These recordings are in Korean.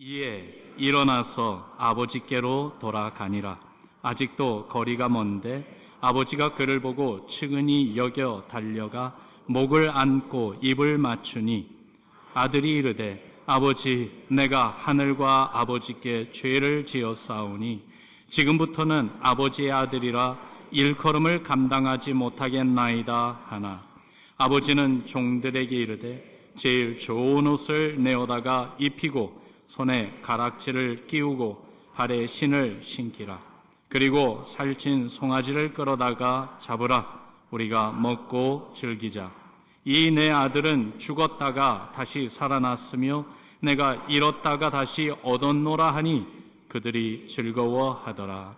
이에 일어나서 아버지께로 돌아가니라. 아직도 거리가 먼데 아버지가 그를 보고 측은히 여겨 달려가 목을 안고 입을 맞추니 아들이 이르되 아버지, 내가 하늘과 아버지께 죄를 지었사오니 지금부터는 아버지의 아들이라 일컬음을 감당하지 못하겠나이다 하나, 아버지는 종들에게 이르되 제일 좋은 옷을 내어다가 입히고 손에 가락지를 끼우고 발에 신을 신기라. 그리고 살찐 송아지를 끌어다가 잡으라. 우리가 먹고 즐기자. 이 내 아들은 죽었다가 다시 살아났으며 내가 잃었다가 다시 얻었노라 하니 그들이 즐거워하더라.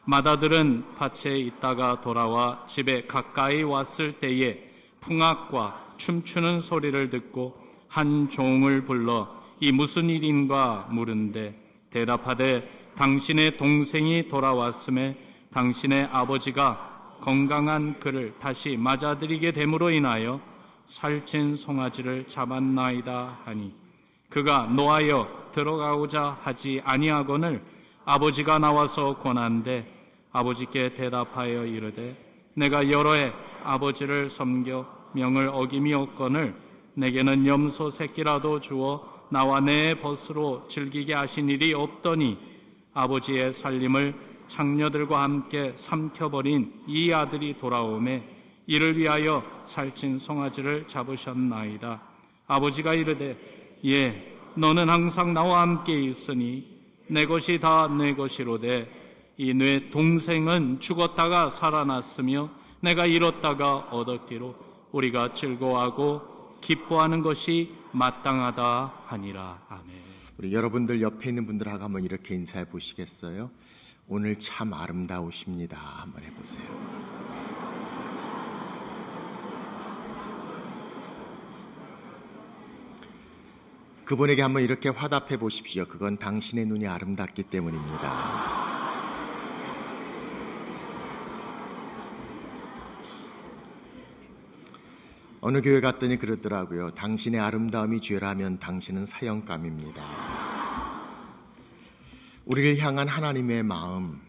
맏아들은 밭에 있다가 돌아와 집에 가까이 왔을 때에 풍악과 춤추는 소리를 듣고 한 종을 불러 이 무슨 일인가 물은데 대답하되 당신의 동생이 돌아왔음에 당신의 아버지가 건강한 그를 다시 맞아들이게 됨으로 인하여 살찐 송아지를 잡았나이다 하니, 그가 노하여 들어가고자 하지 아니하거늘 아버지가 나와서 권한대 아버지께 대답하여 이르되 내가 여러 해 아버지를 섬겨 명을 어김이 없거늘 내게는 염소 새끼라도 주어 나와 내 벗으로 즐기게 하신 일이 없더니 아버지의 살림을 장녀들과 함께 삼켜버린 이 아들이 돌아오매 이를 위하여 살찐 송아지를 잡으셨나이다. 아버지가 이르되 예, 너는 항상 나와 함께 있으니 내 것이 다 내 것이로되 이 내 동생은 죽었다가 살아났으며 내가 잃었다가 얻었기로 우리가 즐거워하고 기뻐하는 것이 마땅하다 하니라. 아멘. 우리 여러분들 옆에 있는 분들하고 한번 이렇게 인사해 보시겠어요? 오늘 참 아름다우십니다. 한번 해보세요. 그분에게 한번 이렇게 화답해 보십시오. 그건 당신의 눈이 아름답기 때문입니다. 어느 교회 갔더니 그러더라고요. 당신의 아름다움이 죄라면 당신은 사형감입니다. 우리를 향한 하나님의 마음,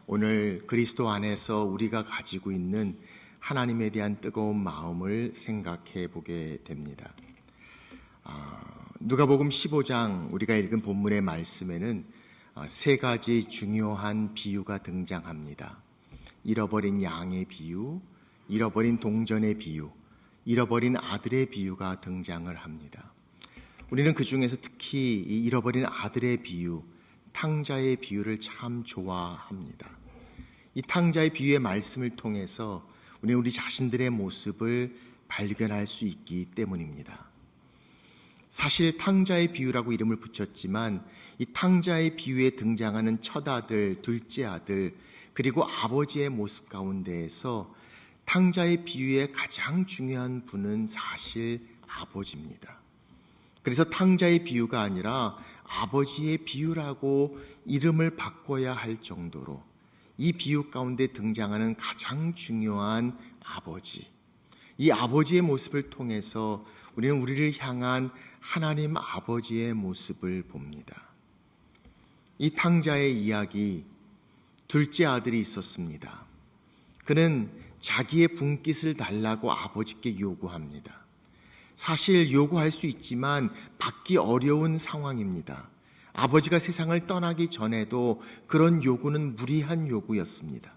오늘 그리스도 안에서 우리가 가지고 있는 하나님에 대한 뜨거운 마음을 생각해 보게 됩니다. 누가복음 15장 우리가 읽은 본문의 말씀에는 세 가지 중요한 비유가 등장합니다. 잃어버린 양의 비유, 잃어버린 동전의 비유, 잃어버린 아들의 비유가 등장을 합니다. 우리는 그 중에서 특히 이 잃어버린 아들의 비유, 탕자의 비유를 참 좋아합니다. 이 탕자의 비유의 말씀을 통해서 우리는 우리 자신들의 모습을 발견할 수 있기 때문입니다. 사실 탕자의 비유라고 이름을 붙였지만 이 탕자의 비유에 등장하는 첫아들, 둘째 아들, 그리고 아버지의 모습 가운데에서 탕자의 비유의 가장 중요한 분은 사실 아버지입니다. 그래서 탕자의 비유가 아니라 아버지의 비유라고 이름을 바꿔야 할 정도로 이 비유 가운데 등장하는 가장 중요한 아버지, 이 아버지의 모습을 통해서 우리는 우리를 향한 하나님 아버지의 모습을 봅니다. 이 탕자의 이야기, 둘째 아들이 있었습니다. 그는 자기의 분깃을 달라고 아버지께 요구합니다. 사실 요구할 수 있지만 받기 어려운 상황입니다. 아버지가 세상을 떠나기 전에도 그런 요구는 무리한 요구였습니다.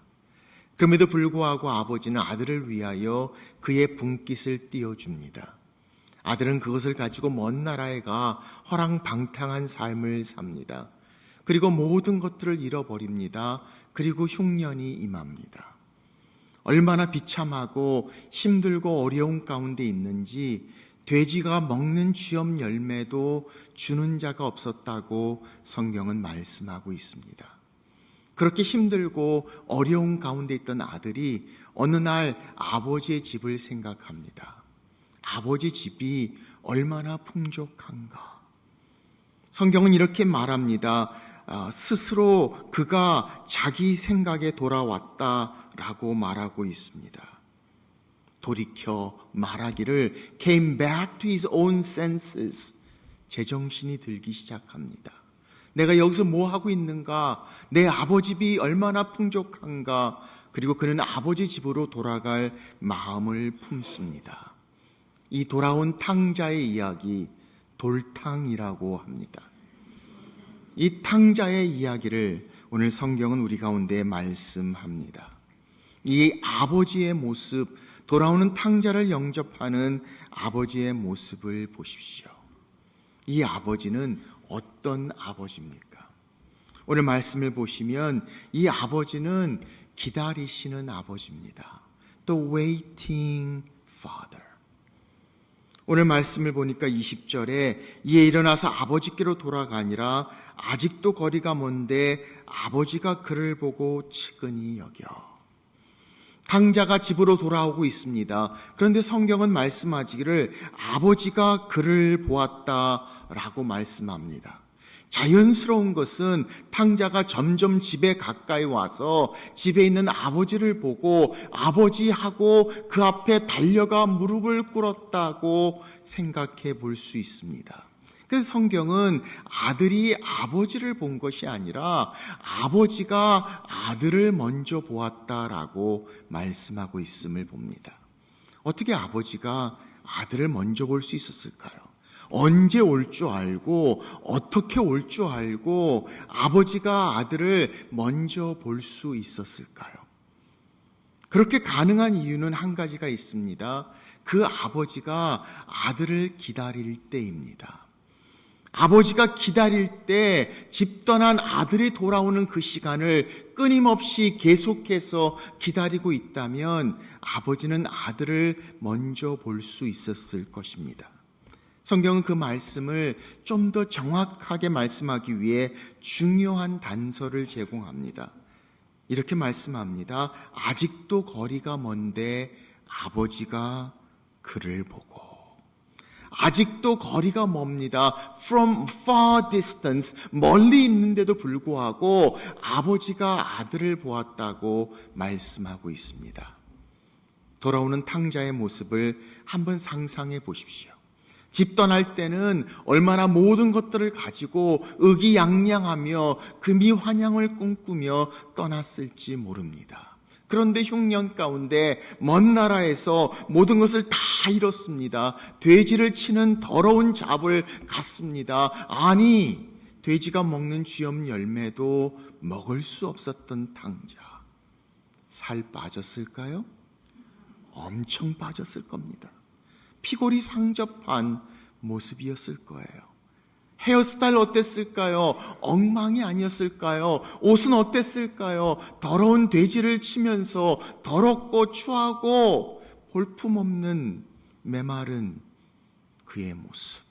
그럼에도 불구하고 아버지는 아들을 위하여 그의 분깃을 띄워줍니다. 아들은 그것을 가지고 먼 나라에 가 허랑방탕한 삶을 삽니다. 그리고 모든 것들을 잃어버립니다. 그리고 흉년이 임합니다. 얼마나 비참하고 힘들고 어려운 가운데 있는지 돼지가 먹는 쥐염 열매도 주는 자가 없었다고 성경은 말씀하고 있습니다. 그렇게 힘들고 어려운 가운데 있던 아들이 어느 날 아버지의 집을 생각합니다. 아버지 집이 얼마나 풍족한가. 성경은 이렇게 말합니다. 스스로 그가 자기 생각에 돌아왔다라고 말하고 있습니다. 돌이켜 말하기를 came back to his own senses. 제정신이 들기 시작합니다. 내가 여기서 뭐 하고 있는가? 내 아버지 집이 얼마나 풍족한가? 그리고 그는 아버지 집으로 돌아갈 마음을 품습니다. 이 돌아온 탕자의 이야기, 돌탕이라고 합니다. 이 탕자의 이야기를 오늘 성경은 우리 가운데 말씀합니다. 이 아버지의 모습, 돌아오는 탕자를 영접하는 아버지의 모습을 보십시오. 이 아버지는 어떤 아버지입니까? 오늘 말씀을 보시면 이 아버지는 기다리시는 아버지입니다. The waiting father. 오늘 말씀을 보니까 20절에 이에 일어나서 아버지께로 돌아가니라 아직도 거리가 먼데 아버지가 그를 보고 측은히 여겨. 탕자가 집으로 돌아오고 있습니다. 그런데 성경은 말씀하기를 아버지가 그를 보았다라고 말씀합니다. 자연스러운 것은 탕자가 점점 집에 가까이 와서 집에 있는 아버지를 보고 아버지하고 그 앞에 달려가 무릎을 꿇었다고 생각해 볼 수 있습니다. 그래서 성경은 아들이 아버지를 본 것이 아니라 아버지가 아들을 먼저 보았다라고 말씀하고 있음을 봅니다. 어떻게 아버지가 아들을 먼저 볼 수 있었을까요? 언제 올 줄 알고 어떻게 올 줄 알고 아버지가 아들을 먼저 볼 수 있었을까요? 그렇게 가능한 이유는 한 가지가 있습니다. 그 아버지가 아들을 기다릴 때입니다. 아버지가 기다릴 때 집 떠난 아들이 돌아오는 그 시간을 끊임없이 계속해서 기다리고 있다면 아버지는 아들을 먼저 볼 수 있었을 것입니다. 성경은 그 말씀을 좀 더 정확하게 말씀하기 위해 중요한 단서를 제공합니다. 이렇게 말씀합니다. 아직도 거리가 먼데 아버지가 그를 보고. 아직도 거리가 멉니다. From far distance, 멀리 있는데도 불구하고 아버지가 아들을 보았다고 말씀하고 있습니다. 돌아오는 탕자의 모습을 한번 상상해 보십시오. 집 떠날 때는 얼마나 모든 것들을 가지고 의기양양하며 금이 환향을 꿈꾸며 떠났을지 모릅니다. 그런데 흉년 가운데 먼 나라에서 모든 것을 다 잃었습니다. 돼지를 치는 더러운 잡을 갔습니다. 아니, 돼지가 먹는 쥐염 열매도 먹을 수 없었던 탕자. 살 빠졌을까요? 엄청 빠졌을 겁니다. 피골이 상접한 모습이었을 거예요. 헤어스타일 어땠을까요? 엉망이 아니었을까요? 옷은 어땠을까요? 더러운 돼지를 치면서 더럽고 추하고 볼품없는 메마른 그의 모습.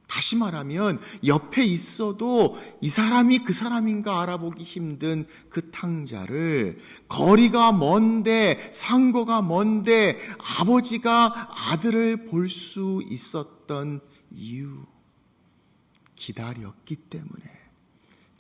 다시 말하면 옆에 있어도 이 사람이 그 사람인가 알아보기 힘든 그 탕자를 거리가 먼데 상고가 먼데 아버지가 아들을 볼 수 있었던 이유. 기다렸기 때문에,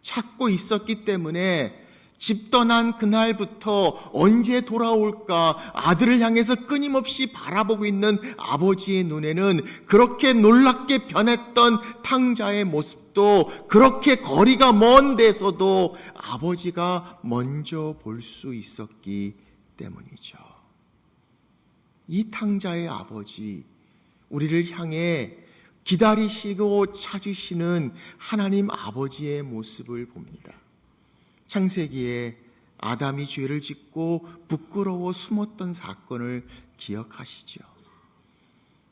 찾고 있었기 때문에 집 떠난 그날부터 언제 돌아올까 아들을 향해서 끊임없이 바라보고 있는 아버지의 눈에는 그렇게 놀랍게 변했던 탕자의 모습도 그렇게 거리가 먼 데서도 아버지가 먼저 볼 수 있었기 때문이죠. 이 탕자의 아버지, 우리를 향해 기다리시고 찾으시는 하나님 아버지의 모습을 봅니다. 창세기에 아담이 죄를 짓고 부끄러워 숨었던 사건을 기억하시죠.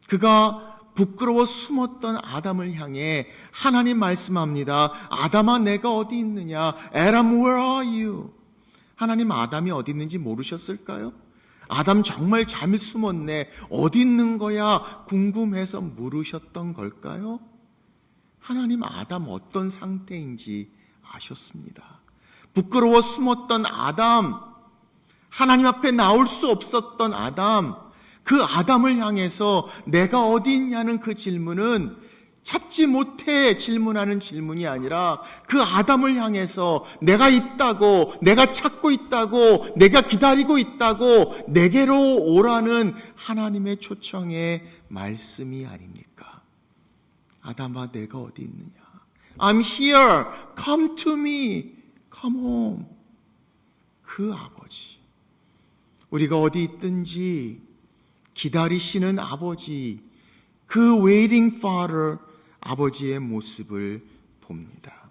그가 부끄러워 숨었던 아담을 향해 하나님 말씀합니다. 아담아, 내가 어디 있느냐? Adam, where are you? 하나님 아담이 어디 있는지 모르셨을까요? 아담 정말 잘 숨었네. 어디 있는 거야? 궁금해서 물으셨던 걸까요? 하나님 아담 어떤 상태인지 아셨습니다. 부끄러워 숨었던 아담, 하나님 앞에 나올 수 없었던 아담, 그 아담을 향해서 내가 어디 있냐는 그 질문은 찾지 못해 질문하는 질문이 아니라 그 아담을 향해서 내가 있다고, 내가 찾고 있다고, 내가 기다리고 있다고 내게로 오라는 하나님의 초청의 말씀이 아닙니까? 아담아 내가 어디 있느냐? I'm here. Come to me. Come home. 그 아버지. 우리가 어디 있든지 기다리시는 아버지, 그 waiting father 아버지의 모습을 봅니다.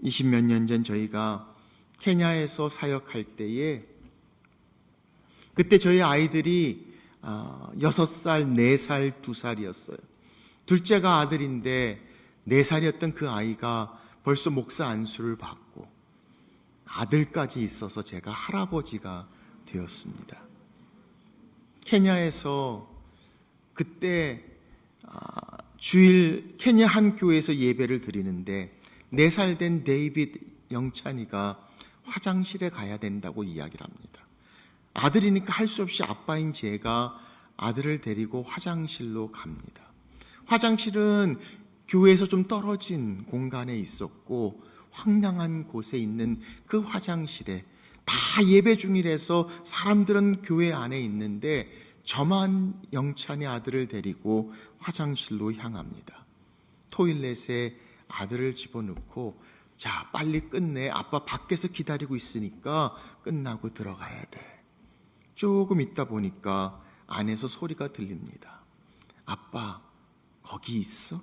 20몇 년 전 저희가 케냐에서 사역할 때에 그때 저희 아이들이 6살, 4살, 2살이었어요. 둘째가 아들인데 4살이었던 그 아이가 벌써 목사 안수를 받고 아들까지 있어서 제가 할아버지가 되었습니다. 케냐에서 그때 주일 케냐 한 교회에서 예배를 드리는데 4살 된 데이빗 영찬이가 화장실에 가야 된다고 이야기를 합니다. 아들이니까 할 수 없이 아빠인 제가 아들을 데리고 화장실로 갑니다. 화장실은 교회에서 좀 떨어진 공간에 있었고 황량한 곳에 있는 그 화장실에 다 예배 중이라서 사람들은 교회 안에 있는데 저만 영찬이 아들을 데리고 화장실로 향합니다. 토일렛에 아들을 집어넣고 자 빨리 끝내, 아빠 밖에서 기다리고 있으니까 끝나고 들어가야 돼. 조금 있다 보니까 안에서 소리가 들립니다. 아빠 거기 있어?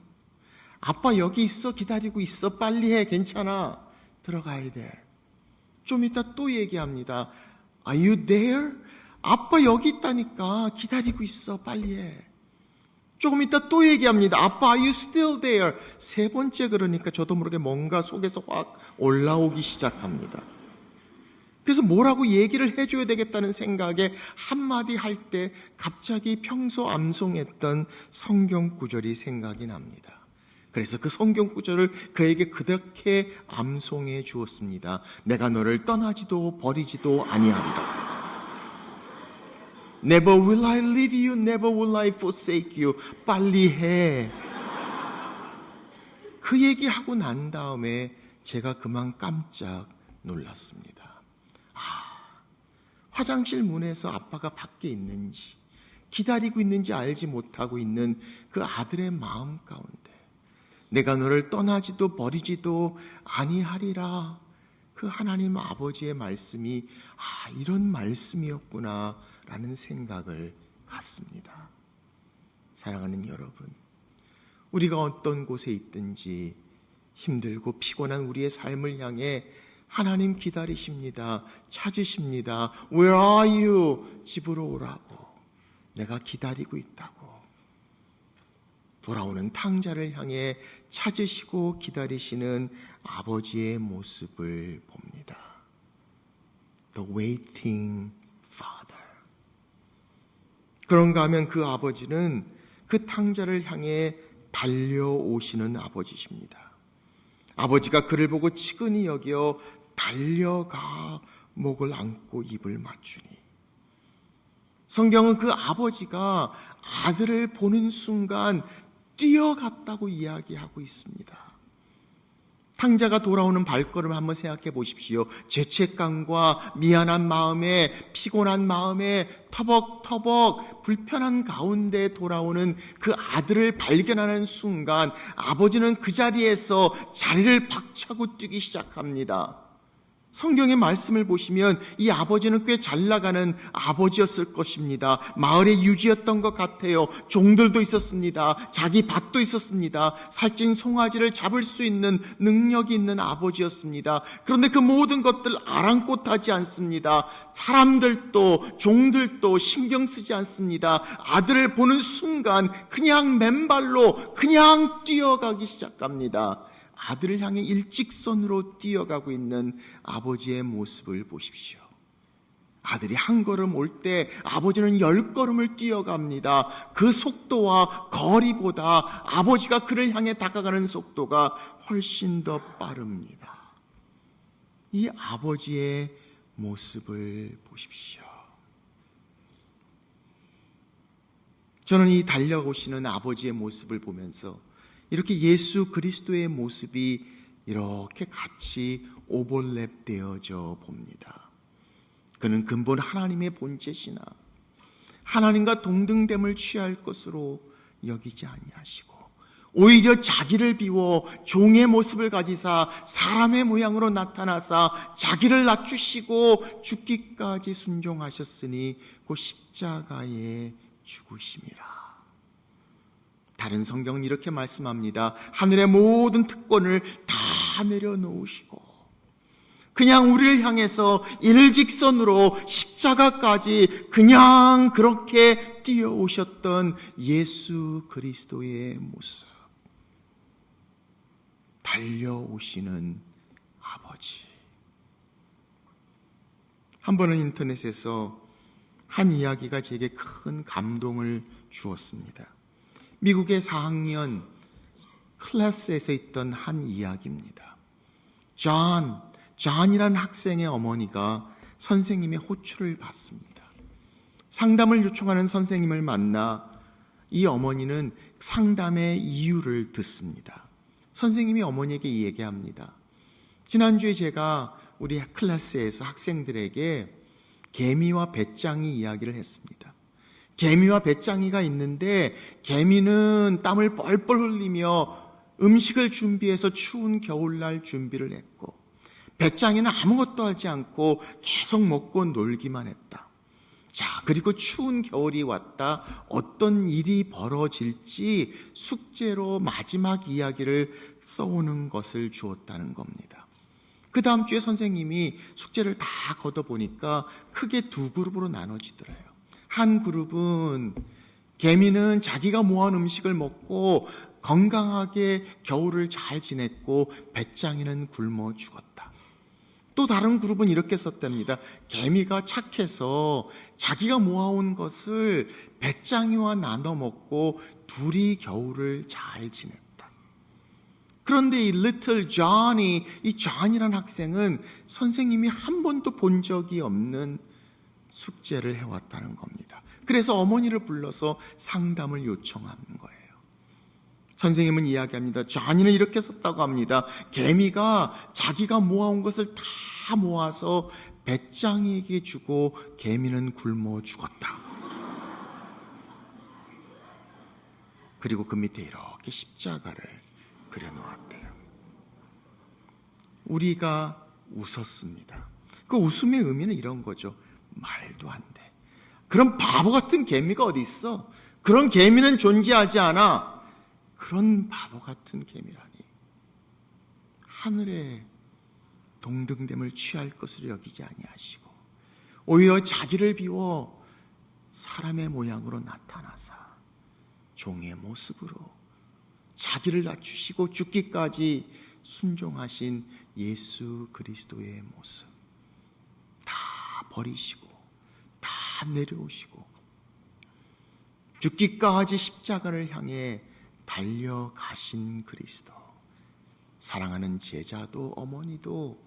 아빠 여기 있어, 기다리고 있어, 빨리 해, 괜찮아, 들어가야 돼. 좀 이따 또 얘기합니다. Are you there? 아빠 여기 있다니까, 기다리고 있어, 빨리 해. 조금 이따 또 얘기합니다. 아빠 are you still there? 3번째 그러니까 저도 모르게 뭔가 속에서 확 올라오기 시작합니다. 그래서 뭐라고 얘기를 해줘야 되겠다는 생각에 한마디 할 때 갑자기 평소 암송했던 성경 구절이 생각이 납니다. 그래서 그 성경 구절을 그에게 그렇게 암송해 주었습니다. 내가 너를 떠나지도 버리지도 아니하리라. Never will I leave you, never will I forsake you. 빨리 해. 그 얘기하고 난 다음에 제가 그만 깜짝 놀랐습니다. 화장실 문에서 아빠가 밖에 있는지 기다리고 있는지 알지 못하고 있는 그 아들의 마음 가운데 내가 너를 떠나지도 버리지도 아니하리라, 그 하나님 아버지의 말씀이 이런 말씀이었구나 라는 생각을 갖습니다. 사랑하는 여러분, 우리가 어떤 곳에 있든지 힘들고 피곤한 우리의 삶을 향해 하나님 기다리십니다. 찾으십니다. Where are you? 집으로 오라고. 내가 기다리고 있다고. 돌아오는 탕자를 향해 찾으시고 기다리시는 아버지의 모습을 봅니다. The waiting father. 그런가 하면 그 아버지는 그 탕자를 향해 달려오시는 아버지십니다. 아버지가 그를 보고 측은히 여겨 달려가 목을 안고 입을 맞추니. 성경은 그 아버지가 아들을 보는 순간 뛰어갔다고 이야기하고 있습니다. 탕자가 돌아오는 발걸음을 한번 생각해 보십시오. 죄책감과 미안한 마음에, 피곤한 마음에 터벅터벅 불편한 가운데 돌아오는 그 아들을 발견하는 순간 아버지는 그 자리에서 자리를 박차고 뛰기 시작합니다. 성경의 말씀을 보시면 이 아버지는 꽤 잘 나가는 아버지였을 것입니다. 마을의 유지였던 것 같아요. 종들도 있었습니다. 자기 밭도 있었습니다. 살찐 송아지를 잡을 수 있는 능력이 있는 아버지였습니다. 그런데 그 모든 것들 아랑곳하지 않습니다. 사람들도 종들도 신경 쓰지 않습니다. 아들을 보는 순간 그냥 맨발로 그냥 뛰어가기 시작합니다. 아들을 향해 일직선으로 뛰어가고 있는 아버지의 모습을 보십시오. 아들이 한 걸음 올 때 아버지는 10걸음을 뛰어갑니다. 그 속도와 거리보다 아버지가 그를 향해 다가가는 속도가 훨씬 더 빠릅니다. 이 아버지의 모습을 보십시오. 저는 이 달려오시는 아버지의 모습을 보면서 이렇게 예수 그리스도의 모습이 이렇게 같이 오버랩 되어져 봅니다. 그는 근본 하나님의 본체시나 하나님과 동등됨을 취할 것으로 여기지 아니하시고 오히려 자기를 비워 종의 모습을 가지사 사람의 모양으로 나타나사 자기를 낮추시고 죽기까지 순종하셨으니 그 십자가에 죽으심이라. 다른 성경은 이렇게 말씀합니다. 하늘의 모든 특권을 다 내려놓으시고 그냥 우리를 향해서 일직선으로 십자가까지 그냥 그렇게 뛰어오셨던 예수 그리스도의 모습, 달려오시는 아버지. 한 번은 인터넷에서 한 이야기가 제게 큰 감동을 주었습니다. 미국의 4학년 클래스에서 있던 한 이야기입니다. 존이라는 학생의 어머니가 선생님의 호출을 받습니다. 상담을 요청하는 선생님을 만나 이 어머니는 상담의 이유를 듣습니다. 선생님이 어머니에게 얘기합니다. 지난주에 제가 우리 클래스에서 학생들에게 개미와 배짱이 이야기를 했습니다. 개미와 배짱이가 있는데 개미는 땀을 뻘뻘 흘리며 음식을 준비해서 추운 겨울날 준비를 했고 배짱이는 아무것도 하지 않고 계속 먹고 놀기만 했다. 자, 그리고 추운 겨울이 왔다. 어떤 일이 벌어질지 숙제로 마지막 이야기를 써오는 것을 주었다는 겁니다. 그 다음 주에 선생님이 숙제를 다 걷어보니까 크게 두 그룹으로 나눠지더래요. 한 그룹은 개미는 자기가 모아온 음식을 먹고 건강하게 겨울을 잘 지냈고 배짱이는 굶어 죽었다. 또 다른 그룹은 이렇게 썼답니다. 개미가 착해서 자기가 모아온 것을 배짱이와 나눠 먹고 둘이 겨울을 잘 지냈다. 그런데 이 Little John이, 이 존이라는 학생은 선생님이 한 번도 본 적이 없는 숙제를 해왔다는 겁니다. 그래서 어머니를 불러서 상담을 요청하는 거예요. 선생님은 이야기합니다. 존이는 이렇게 썼다고 합니다. 개미가 자기가 모아온 것을 다 모아서 배짱이에게 주고 개미는 굶어 죽었다. 그리고 그 밑에 이렇게 십자가를 그려놓았대요. 우리가 웃었습니다. 그 웃음의 의미는 이런 거죠. 말도 안 돼. 그런 바보 같은 개미가 어디 있어? 그런 개미는 존재하지 않아. 그런 바보 같은 개미라니. 하늘의 동등됨을 취할 것으로 여기지 아니하시고 오히려 자기를 비워 사람의 모양으로 나타나사 종의 모습으로 자기를 낮추시고 죽기까지 순종하신 예수 그리스도의 모습 다 버리시고 다 내려오시고 죽기까지 십자가를 향해 달려가신 그리스도. 사랑하는 제자도 어머니도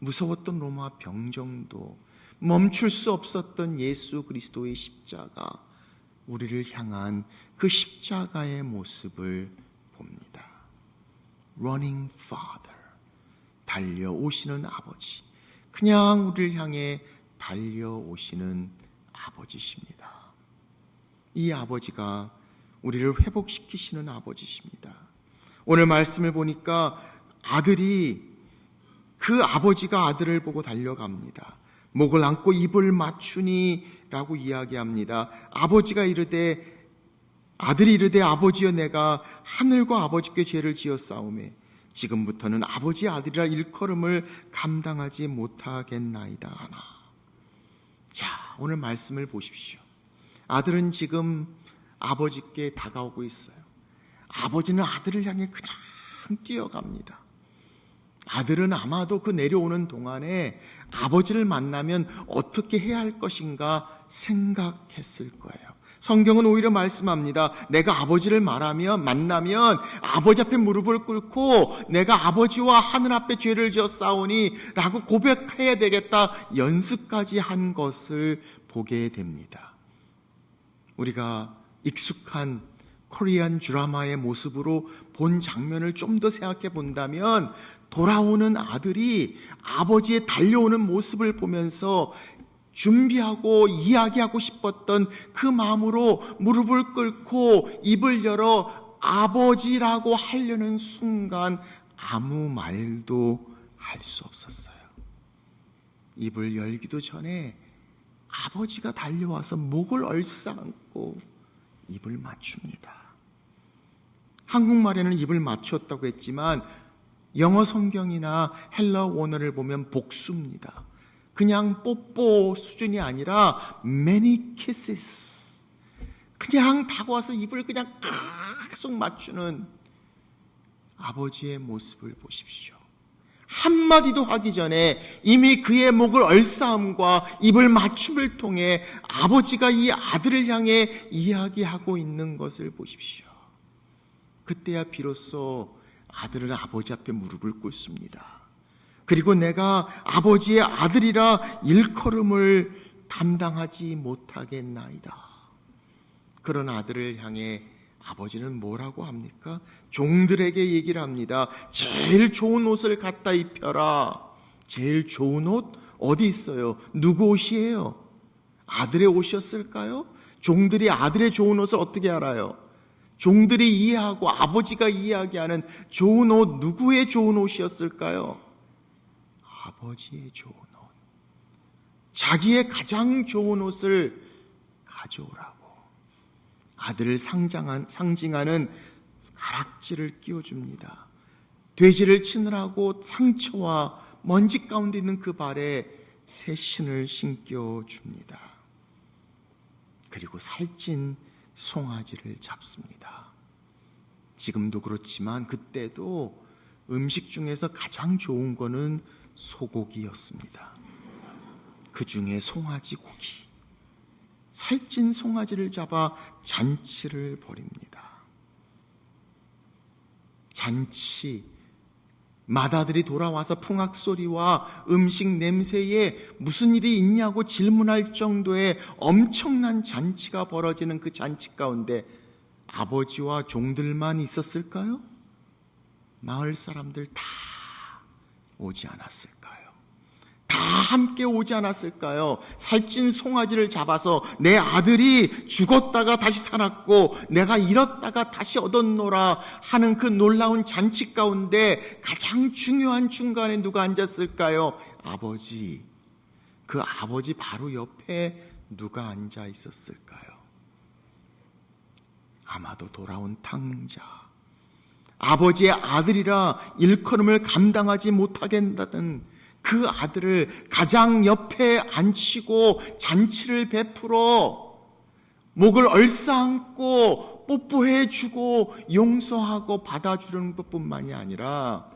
무서웠던 로마 병정도 멈출 수 없었던 예수 그리스도의 십자가, 우리를 향한 그 십자가의 모습을 봅니다. Running Father, 달려오시는 아버지, 그냥 우리를 향해 달려오시는 아버지십니다. 이 아버지가 우리를 회복시키시는 아버지십니다. 오늘 말씀을 보니까 그 아버지가 아들을 보고 달려갑니다. 목을 안고 입을 맞추니 라고 이야기합니다. 아들이 이르되 아버지여 내가 하늘과 아버지께 죄를 지었사오매 지금부터는 아버지의 아들이라 일컬음을 감당하지 못하겠나이다 하나. 자, 오늘 말씀을 보십시오. 아들은 지금 아버지께 다가오고 있어요. 아버지는 아들을 향해 그냥 뛰어갑니다. 아들은 아마도 그 내려오는 동안에 아버지를 만나면 어떻게 해야 할 것인가 생각했을 거예요. 성경은 오히려 말씀합니다. 내가 아버지를 만나면 아버지 앞에 무릎을 꿇고 내가 아버지와 하늘 앞에 죄를 지었사오니 라고 고백해야 되겠다 연습까지 한 것을 보게 됩니다. 우리가 익숙한 코리안 드라마의 모습으로 본 장면을 좀 더 생각해 본다면 돌아오는 아들이 아버지의 달려오는 모습을 보면서 준비하고 이야기하고 싶었던 그 마음으로 무릎을 꿇고 입을 열어 아버지라고 하려는 순간 아무 말도 할 수 없었어요. 입을 열기도 전에 아버지가 달려와서 목을 얼싸안고 입을 맞춥니다. 한국말에는 입을 맞췄다고 했지만 영어 성경이나 헬라 원어를 보면 복수입니다. 그냥 뽀뽀 수준이 아니라 many kisses. 그냥 다가와서 입을 그냥 계속 맞추는 아버지의 모습을 보십시오. 한마디도 하기 전에 이미 그의 목을 얼싸움과 입을 맞춤을 통해 아버지가 이 아들을 향해 이야기하고 있는 것을 보십시오. 그때야 비로소 아들은 아버지 앞에 무릎을 꿇습니다. 그리고 내가 아버지의 아들이라 일컬음을 감당하지 못하겠나이다. 그런 아들을 향해 아버지는 뭐라고 합니까? 종들에게 얘기를 합니다. 제일 좋은 옷을 갖다 입혀라. 제일 좋은 옷 어디 있어요? 누구 옷이에요? 아들의 옷이었을까요? 종들이 아들의 좋은 옷을 어떻게 알아요? 종들이 이해하고 아버지가 이야기하는 좋은 옷, 누구의 좋은 옷이었을까요? 아버지의 좋은 옷. 자기의 가장 좋은 옷을 가져오라고. 아들을 상징하는 가락지를 끼워줍니다. 돼지를 치느라고 상처와 먼지 가운데 있는 그 발에 새 신을 신겨줍니다. 그리고 살찐 송아지를 잡습니다. 지금도 그렇지만 그때도 음식 중에서 가장 좋은 거는 소고기였습니다. 그 중에 송아지 고기. 살찐 송아지를 잡아 잔치를 벌입니다. 잔치, 맏아들이 돌아와서 풍악소리와 음식 냄새에 무슨 일이 있냐고 질문할 정도의 엄청난 잔치가 벌어지는 그 잔치 가운데 아버지와 종들만 있었을까요? 마을 사람들 다 오지 않았을까요? 다 함께 오지 않았을까요? 살찐 송아지를 잡아서 내 아들이 죽었다가 다시 살았고 내가 잃었다가 다시 얻었노라 하는 그 놀라운 잔치 가운데 가장 중요한 중간에 누가 앉았을까요? 아버지. 그 아버지 바로 옆에 누가 앉아 있었을까요? 아마도 돌아온 탕자. 아버지의 아들이라 일컬음을 감당하지 못하겠다는 그 아들을 가장 옆에 앉히고 잔치를 베풀어 목을 얼싸안고 뽀뽀해주고 용서하고 받아주는 것뿐만이 아니라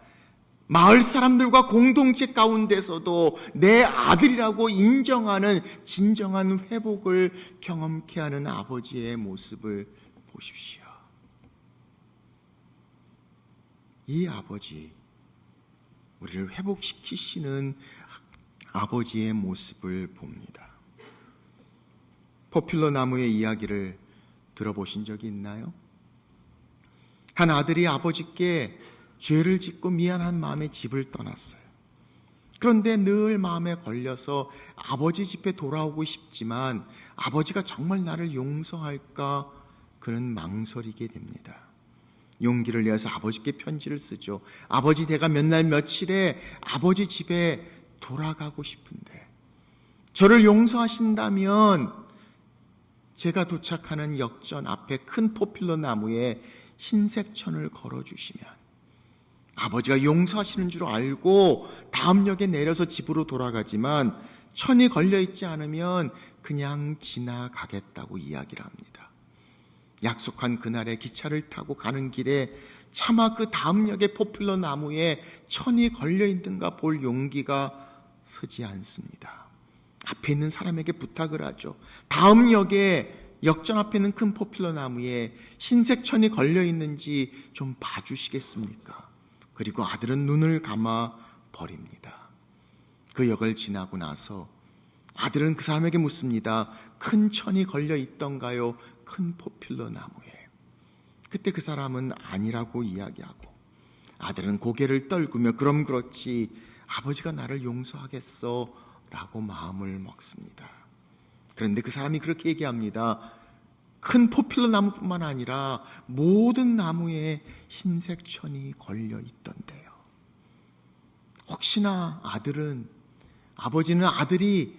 마을 사람들과 공동체 가운데서도 내 아들이라고 인정하는 진정한 회복을 경험케 하는 아버지의 모습을 보십시오. 이 아버지, 우리를 회복시키시는 아버지의 모습을 봅니다. 포퓰러 나무의 이야기를 들어보신 적이 있나요? 한 아들이 아버지께 죄를 짓고 미안한 마음에 집을 떠났어요. 그런데 늘 마음에 걸려서 아버지 집에 돌아오고 싶지만 아버지가 정말 나를 용서할까 그는 망설이게 됩니다. 용기를 내서 아버지께 편지를 쓰죠. 아버지, 내가 몇 날 며칠에 아버지 집에 돌아가고 싶은데 저를 용서하신다면 제가 도착하는 역전 앞에 큰 포퓰러 나무에 흰색 천을 걸어주시면 아버지가 용서하시는 줄 알고 다음 역에 내려서 집으로 돌아가지만 천이 걸려있지 않으면 그냥 지나가겠다고 이야기를 합니다. 약속한 그날에 기차를 타고 가는 길에 차마 그 다음 역의 포퓰러 나무에 천이 걸려있는가 볼 용기가 서지 않습니다. 앞에 있는 사람에게 부탁을 하죠. 다음 역에 역전 앞에 있는 큰 포퓰러 나무에 흰색 천이 걸려있는지 좀 봐주시겠습니까? 그리고 아들은 눈을 감아 버립니다. 그 역을 지나고 나서 아들은 그 사람에게 묻습니다. 큰 천이 걸려있던가요? 큰 포퓰러 나무에. 그때 그 사람은 아니라고 이야기하고 아들은 고개를 떨구며 그럼 그렇지 아버지가 나를 용서하겠어 라고 마음을 먹습니다. 그런데 그 사람이 그렇게 얘기합니다. 큰 포필러 나무뿐만 아니라 모든 나무에 흰색 천이 걸려 있던데요. 혹시나 아버지는 아들이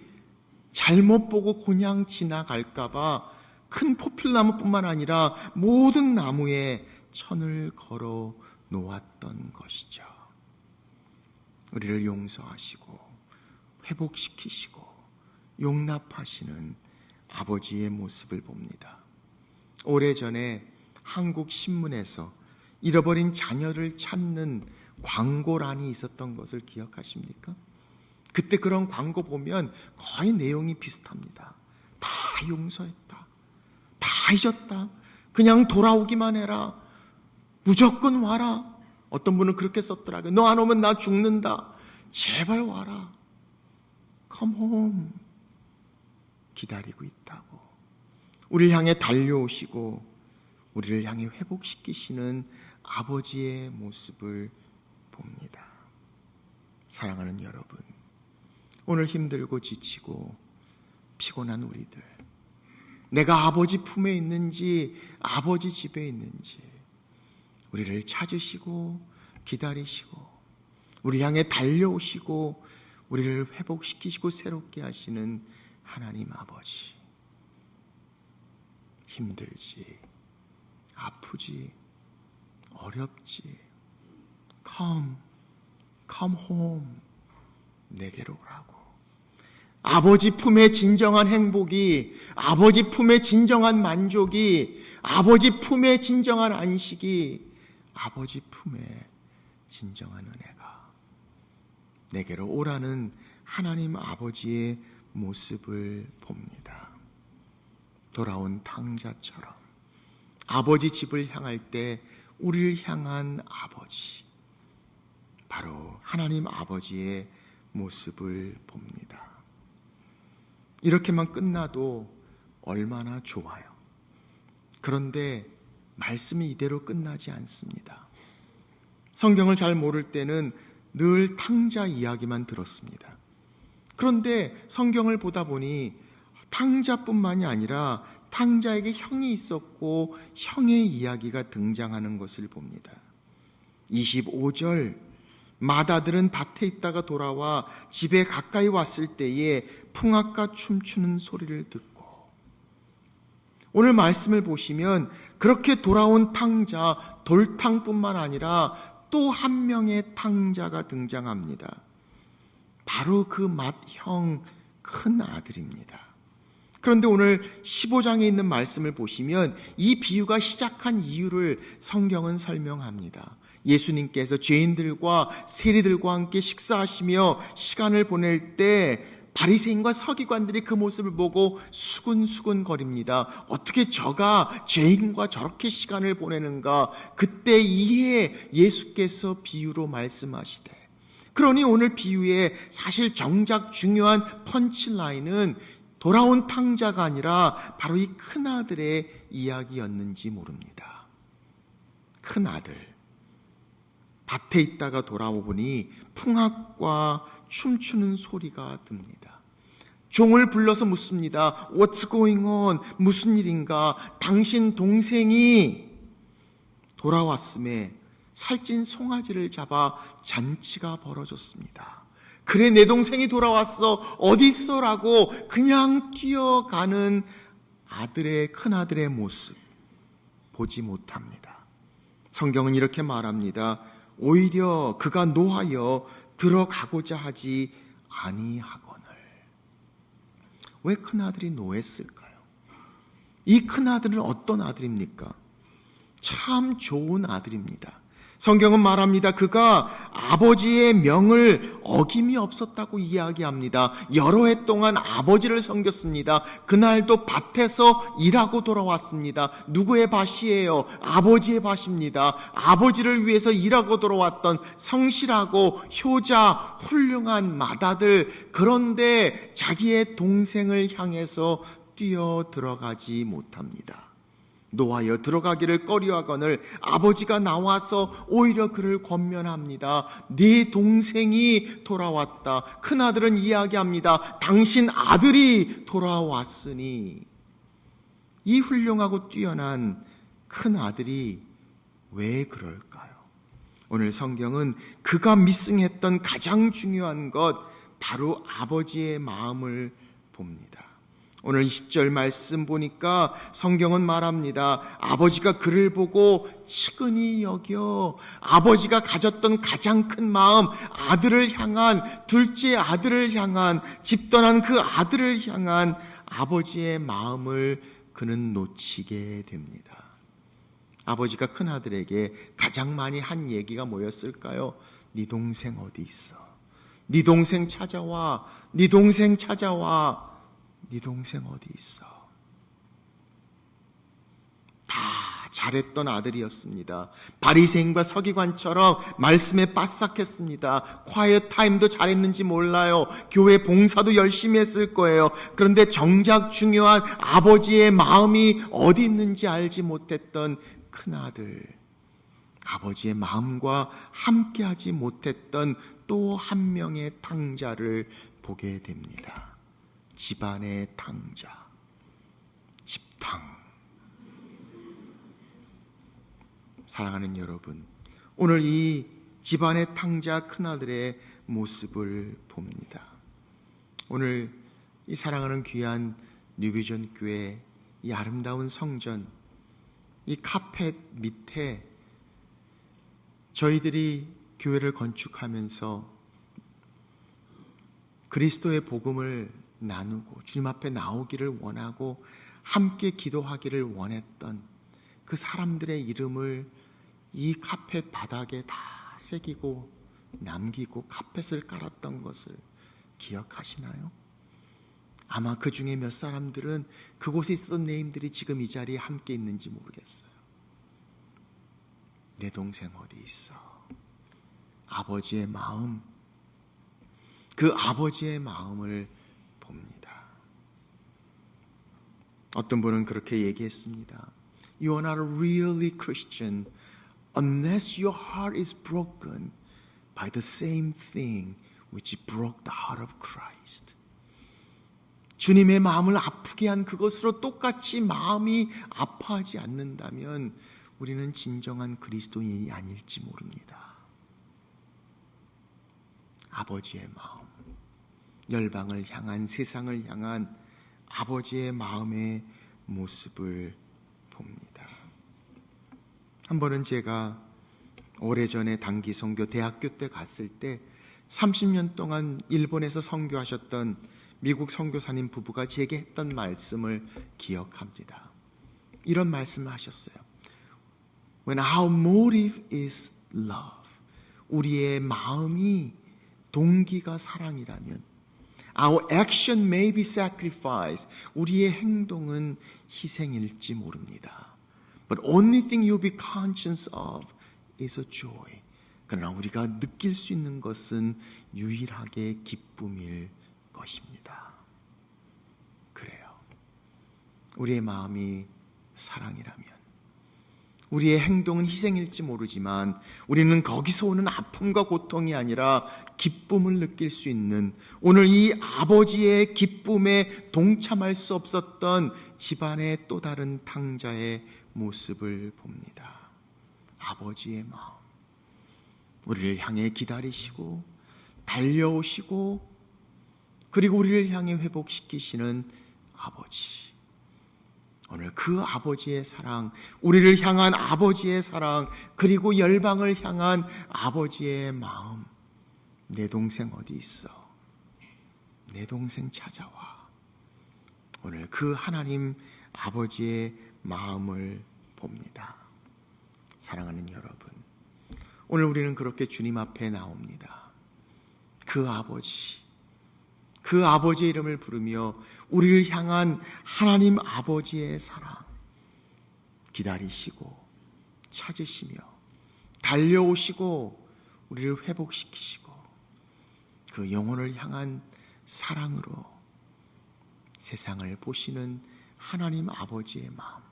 잘못 보고 그냥 지나갈까봐 큰 포필나무뿐만 아니라 모든 나무에 천을 걸어 놓았던 것이죠. 우리를 용서하시고 회복시키시고 용납하시는 아버지의 모습을 봅니다. 오래전에 한국 신문에서 잃어버린 자녀를 찾는 광고란이 있었던 것을 기억하십니까? 그때 그런 광고 보면 거의 내용이 비슷합니다. 다 용서했다. 다 잊었다. 그냥 돌아오기만 해라. 무조건 와라. 어떤 분은 그렇게 썼더라고요. 너 안 오면 나 죽는다. 제발 와라. Come home. 기다리고 있다고. 우리를 향해 달려오시고 우리를 향해 회복시키시는 아버지의 모습을 봅니다. 사랑하는 여러분, 오늘 힘들고 지치고 피곤한 우리들, 내가 아버지 품에 있는지 아버지 집에 있는지 우리를 찾으시고 기다리시고 우리 향해 달려오시고 우리를 회복시키시고 새롭게 하시는 하나님 아버지, 힘들지, 아프지, 어렵지, come home, 내게로 오라고. 아버지 품의 진정한 행복이, 아버지 품의 진정한 만족이, 아버지 품의 진정한 안식이, 아버지 품의 진정한 은혜가 내게로 오라는 하나님 아버지의 모습을 봅니다. 돌아온 탕자처럼 아버지 집을 향할 때 우리를 향한 아버지, 바로 하나님 아버지의 모습을 봅니다. 이렇게만 끝나도 얼마나 좋아요. 그런데 말씀이 이대로 끝나지 않습니다. 성경을 잘 모를 때는 늘 탕자 이야기만 들었습니다. 그런데 성경을 보다 보니 탕자뿐만이 아니라 탕자에게 형이 있었고 형의 이야기가 등장하는 것을 봅니다. 25절, 맏아들은 밭에 있다가 돌아와 집에 가까이 왔을 때에 풍악과 춤추는 소리를 듣고, 오늘 말씀을 보시면 그렇게 돌아온 탕자, 돌탕뿐만 아니라 또 한 명의 탕자가 등장합니다. 바로 그 맏형 큰 아들입니다. 그런데 오늘 15장에 있는 말씀을 보시면 이 비유가 시작한 이유를 성경은 설명합니다. 예수님께서 죄인들과 세리들과 함께 식사하시며 시간을 보낼 때 바리새인과 서기관들이 그 모습을 보고 수근수근 거립니다. 어떻게 저가 죄인과 저렇게 시간을 보내는가? 그때 이에 예수께서 비유로 말씀하시되, 그러니 오늘 비유의 사실 정작 중요한 펀치라인은 돌아온 탕자가 아니라 바로 이 큰아들의 이야기였는지 모릅니다. 큰아들, 밭에 있다가 돌아오보니 풍악과 춤추는 소리가 듭니다. 종을 불러서 묻습니다. What's going on? 무슨 일인가? 당신 동생이 돌아왔음에 살찐 송아지를 잡아 잔치가 벌어졌습니다. 그래, 내 동생이 돌아왔어. 어디 있어? 라고 그냥 뛰어가는 아들의, 큰아들의 모습 보지 못합니다. 성경은 이렇게 말합니다. 오히려 그가 노하여 들어가고자 하지 아니하거늘. 왜 큰아들이 노했을까요? 이 큰아들은 어떤 아들입니까? 참 좋은 아들입니다. 성경은 말합니다. 그가 아버지의 명을 어김이 없었다고 이야기합니다. 여러 해 동안 아버지를 섬겼습니다. 그날도 밭에서 일하고 돌아왔습니다. 누구의 밭이에요? 아버지의 밭입니다. 아버지를 위해서 일하고 돌아왔던 성실하고 효자, 훌륭한 맏아들. 그런데 자기의 동생을 향해서 뛰어 들어가지 못합니다. 노하여 들어가기를 꺼려하거늘 아버지가 나와서 오히려 그를 권면합니다. 네 동생이 돌아왔다. 큰아들은 이야기합니다. 당신 아들이 돌아왔으니. 이 훌륭하고 뛰어난 큰 아들이 왜 그럴까요? 오늘 성경은 그가 미싱했던 가장 중요한 것, 바로 아버지의 마음을 봅니다. 오늘 20절 말씀 보니까 성경은 말합니다. 아버지가 그를 보고 측은히 여겨. 아버지가 가졌던 가장 큰 마음, 아들을 향한, 둘째 아들을 향한, 집 떠난 그 아들을 향한 아버지의 마음을 그는 놓치게 됩니다. 아버지가 큰 아들에게 가장 많이 한 얘기가 뭐였을까요? 네 동생 어디 있어? 네 동생 찾아와. 네 동생 찾아와. 네 동생 어디 있어? 다 잘했던 아들이었습니다. 바리새인과 서기관처럼 말씀에 빠삭했습니다. 콰이어 타임도 잘했는지 몰라요. 교회 봉사도 열심히 했을 거예요. 그런데 정작 중요한 아버지의 마음이 어디 있는지 알지 못했던 큰 아들, 아버지의 마음과 함께하지 못했던 또 한 명의 탕자를 보게 됩니다. 집안의 탕자, 집탕. 사랑하는 여러분, 오늘 이 집안의 탕자 큰아들의 모습을 봅니다. 오늘 이 사랑하는 귀한 뉴비전 교회, 이 아름다운 성전, 이 카펫 밑에 저희들이 교회를 건축하면서 그리스도의 복음을 나누고 주님 앞에 나오기를 원하고 함께 기도하기를 원했던 그 사람들의 이름을 이 카펫 바닥에 다 새기고 남기고 카펫을 깔았던 것을 기억하시나요? 아마 그 중에 몇 사람들은 그곳에 있었던 네임들이 지금 이 자리에 함께 있는지 모르겠어요. 내 동생 어디 있어? 아버지의 마음, 그 아버지의 마음을 봅니다. 어떤 분은 그렇게 얘기했습니다. You are not really Christian unless your heart is broken by the same thing which broke the heart of Christ. 주님의 마음을 아프게 한 그것으로 똑같이 마음이 아파하지 않는다면 우리는 진정한 그리스도인이 아닐지 모릅니다. 아버지의 마음, 열방을 향한, 세상을 향한 아버지의 마음의 모습을 봅니다. 한 번은 제가 오래전에 단기 선교 대학교 때 갔을 때 30년 동안 일본에서 선교하셨던 미국 선교사님 부부가 제게 했던 말씀을 기억합니다. 이런 말씀을 하셨어요. When our motive is love, 우리의 마음이 동기가 사랑이라면 Our action may be sacrifice, 우리의 행동은 희생일지 모릅니다. But only thing you'll be conscious of is a joy. 그러나 우리가 느낄 수 있는 것은 유일하게 기쁨일 것입니다. 그래요. 우리의 마음이 사랑이라면 우리의 행동은 희생일지 모르지만 우리는 거기서 오는 아픔과 고통이 아니라 기쁨을 느낄 수 있는, 오늘 이 아버지의 기쁨에 동참할 수 없었던 집안의 또 다른 탕자의 모습을 봅니다. 아버지의 마음, 우리를 향해 기다리시고 달려오시고 그리고 우리를 향해 회복시키시는 아버지. 오늘 그 아버지의 사랑, 우리를 향한 아버지의 사랑, 그리고 열방을 향한 아버지의 마음. 내 동생 어디 있어? 내 동생 찾아와. 오늘 그 하나님 아버지의 마음을 봅니다. 사랑하는 여러분, 오늘 우리는 그렇게 주님 앞에 나옵니다. 그 아버지, 그 아버지의 이름을 부르며 우리를 향한 하나님 아버지의 사랑 기다리시고 찾으시며 달려오시고 우리를 회복시키시고 그 영혼을 향한 사랑으로 세상을 보시는 하나님 아버지의 마음,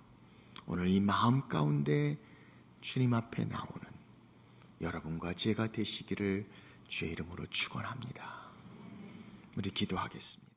오늘 이 마음 가운데 주님 앞에 나오는 여러분과 제가 되시기를 주의 이름으로 축원합니다. 우리 기도하겠습니다.